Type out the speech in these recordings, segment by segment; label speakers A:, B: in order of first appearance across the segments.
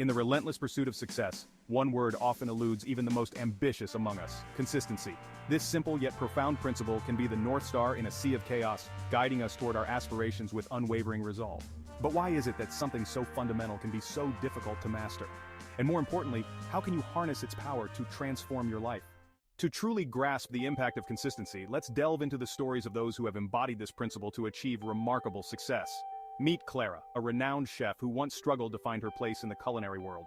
A: In the relentless pursuit of success, one word often eludes even the most ambitious among us: consistency. This simple yet profound principle can be the North Star in a sea of chaos, guiding us toward our aspirations with unwavering resolve. But why is it that something so fundamental can be so difficult to master? And more importantly, how can you harness its power to transform your life? To truly grasp the impact of consistency, let's delve into the stories of those who have embodied this principle to achieve remarkable success. Meet Clara, a renowned chef who once struggled to find her place in the culinary world.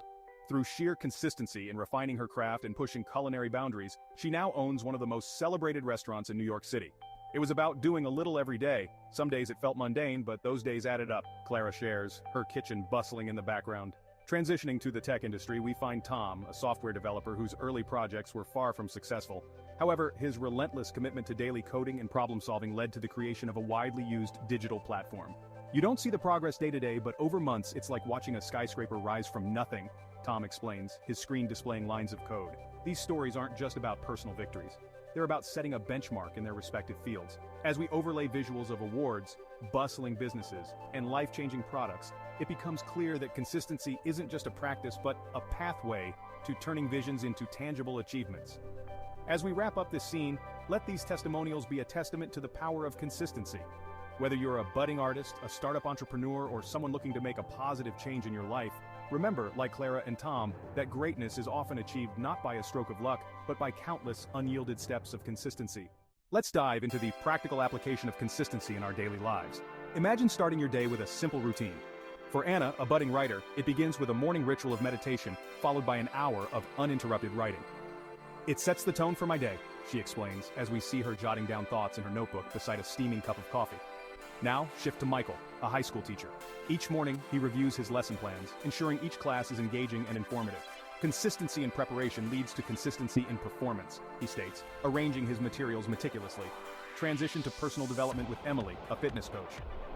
A: Through sheer consistency in refining her craft and pushing culinary boundaries, she now owns one of the most celebrated restaurants in New York City. It was about doing a little every day. Some days it felt mundane, but those days added up, Clara shares, her kitchen bustling in the background. Transitioning to the tech industry, we find Tom, a software developer whose early projects were far from successful. However, his relentless commitment to daily coding and problem-solving led to the creation of a widely used digital platform. You don't see the progress day to day, but over months it's like watching a skyscraper rise from nothing, Tom explains, his screen displaying lines of code. These stories aren't just about personal victories. They're about setting a benchmark in their respective fields. As we overlay visuals of awards, bustling businesses, and life-changing products, it becomes clear that consistency isn't just a practice but a pathway to turning visions into tangible achievements. As we wrap up this scene, let these testimonials be a testament to the power of consistency. Whether you're a budding artist, a startup entrepreneur, or someone looking to make a positive change in your life, remember, like Clara and Tom, that greatness is often achieved not by a stroke of luck, but by countless unyielded steps of consistency. Let's dive into the practical application of consistency in our daily lives. Imagine starting your day with a simple routine. For Anna, a budding writer, it begins with a morning ritual of meditation, followed by an hour of uninterrupted writing. It sets the tone for my day, she explains, as we see her jotting down thoughts in her notebook beside a steaming cup of coffee. Now, shift to Michael, a high school teacher. Each morning, he reviews his lesson plans, ensuring each class is engaging and informative. Consistency in preparation leads to consistency in performance, he states, arranging his materials meticulously. Transition to personal development with Emily, a fitness coach.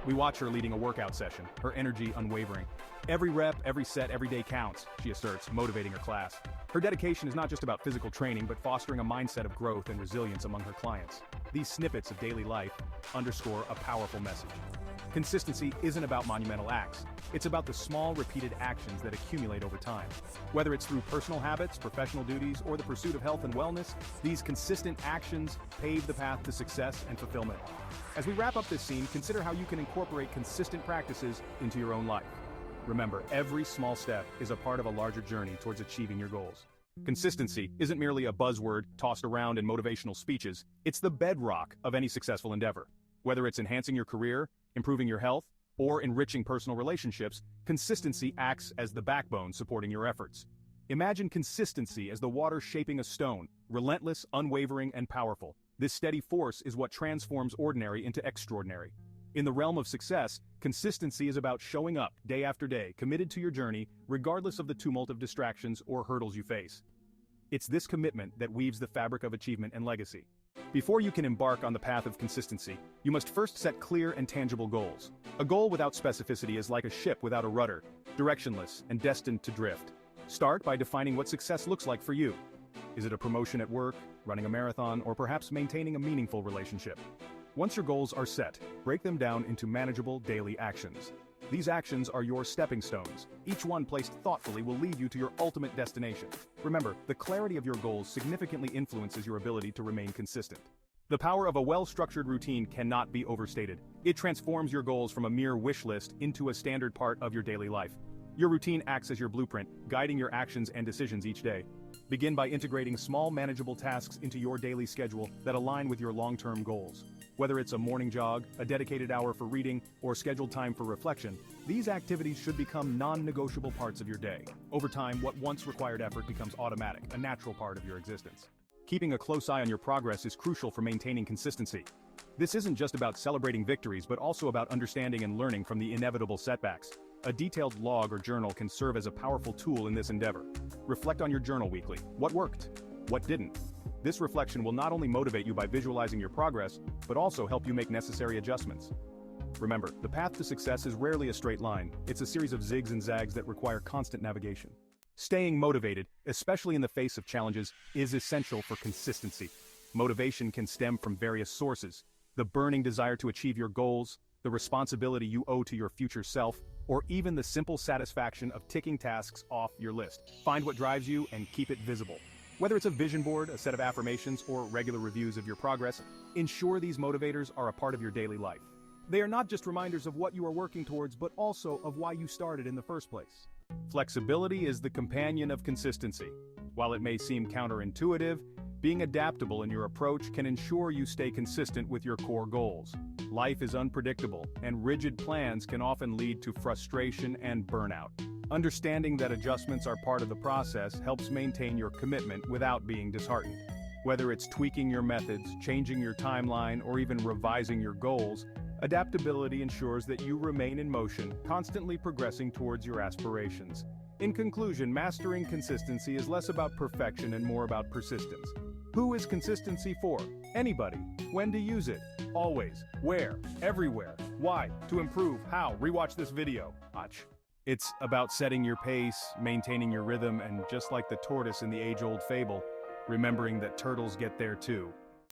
A: We watch her leading a workout session, her energy unwavering. Every rep, every set, every day counts, she asserts, motivating her class. Her dedication is not just about physical training, but fostering a mindset of growth and resilience among her clients. These snippets of daily life underscore a powerful message. Consistency isn't about monumental acts. It's about the small, repeated actions that accumulate over time. Whether it's through personal habits, professional duties, or the pursuit of health and wellness, these consistent actions pave the path to success and fulfillment. As we wrap up this scene, consider how you can incorporate consistent practices into your own life. Remember, every small step is a part of a larger journey towards achieving your goals. Consistency isn't merely a buzzword tossed around in motivational speeches, it's the bedrock of any successful endeavor. Whether it's enhancing your career, improving your health, or enriching personal relationships, consistency acts as the backbone supporting your efforts. Imagine consistency as the water shaping a stone, relentless, unwavering, and powerful. This steady force is what transforms ordinary into extraordinary. In the realm of success, consistency is about showing up day after day, committed to your journey, regardless of the tumult of distractions or hurdles you face. It's this commitment that weaves the fabric of achievement and legacy. Before you can embark on the path of consistency, you must first set clear and tangible goals. A goal without specificity is like a ship without a rudder, directionless and destined to drift. Start by defining what success looks like for you. Is it a promotion at work, running a marathon, or perhaps maintaining a meaningful relationship? Once your goals are set, break them down into manageable daily actions. These actions are your stepping stones. Each one placed thoughtfully will lead you to your ultimate destination. Remember, the clarity of your goals significantly influences your ability to remain consistent. The power of a well-structured routine cannot be overstated. It transforms your goals from a mere wish list into a standard part of your daily life. Your routine acts as your blueprint, guiding your actions and decisions each day. Begin by integrating small, manageable tasks into your daily schedule that align with your long-term goals. Whether it's a morning jog, a dedicated hour for reading, or scheduled time for reflection, these activities should become non-negotiable parts of your day. Over time, what once required effort becomes automatic, a natural part of your existence. Keeping a close eye on your progress is crucial for maintaining consistency. This isn't just about celebrating victories, but also about understanding and learning from the inevitable setbacks. A detailed log or journal can serve as a powerful tool in this endeavor. Reflect on your journal weekly. What worked? What didn't? This reflection will not only motivate you by visualizing your progress, but also help you make necessary adjustments. Remember, the path to success is rarely a straight line. It's a series of zigs and zags that require constant navigation. Staying motivated, especially in the face of challenges, is essential for consistency. Motivation can stem from various sources: the burning desire to achieve your goals, the responsibility you owe to your future self, or even the simple satisfaction of ticking tasks off your list. Find what drives you and keep it visible. Whether it's a vision board, a set of affirmations, or regular reviews of your progress, ensure these motivators are a part of your daily life. They are not just reminders of what you are working towards, but also of why you started in the first place. Flexibility is the companion of consistency. While it may seem counterintuitive, being adaptable in your approach can ensure you stay consistent with your core goals. Life is unpredictable, and rigid plans can often lead to frustration and burnout. Understanding that adjustments are part of the process helps maintain your commitment without being disheartened. Whether it's tweaking your methods, changing your timeline, or even revising your goals, adaptability ensures that you remain in motion, constantly progressing towards your aspirations. In conclusion, mastering consistency is less about perfection and more about persistence. Who is consistency for? Anybody. When to use it? Always. Where? Everywhere. Why? To improve. How? Rewatch this video. Watch. It's about setting your pace, maintaining your rhythm, and just like the tortoise in the age-old fable, remembering that turtles get there too.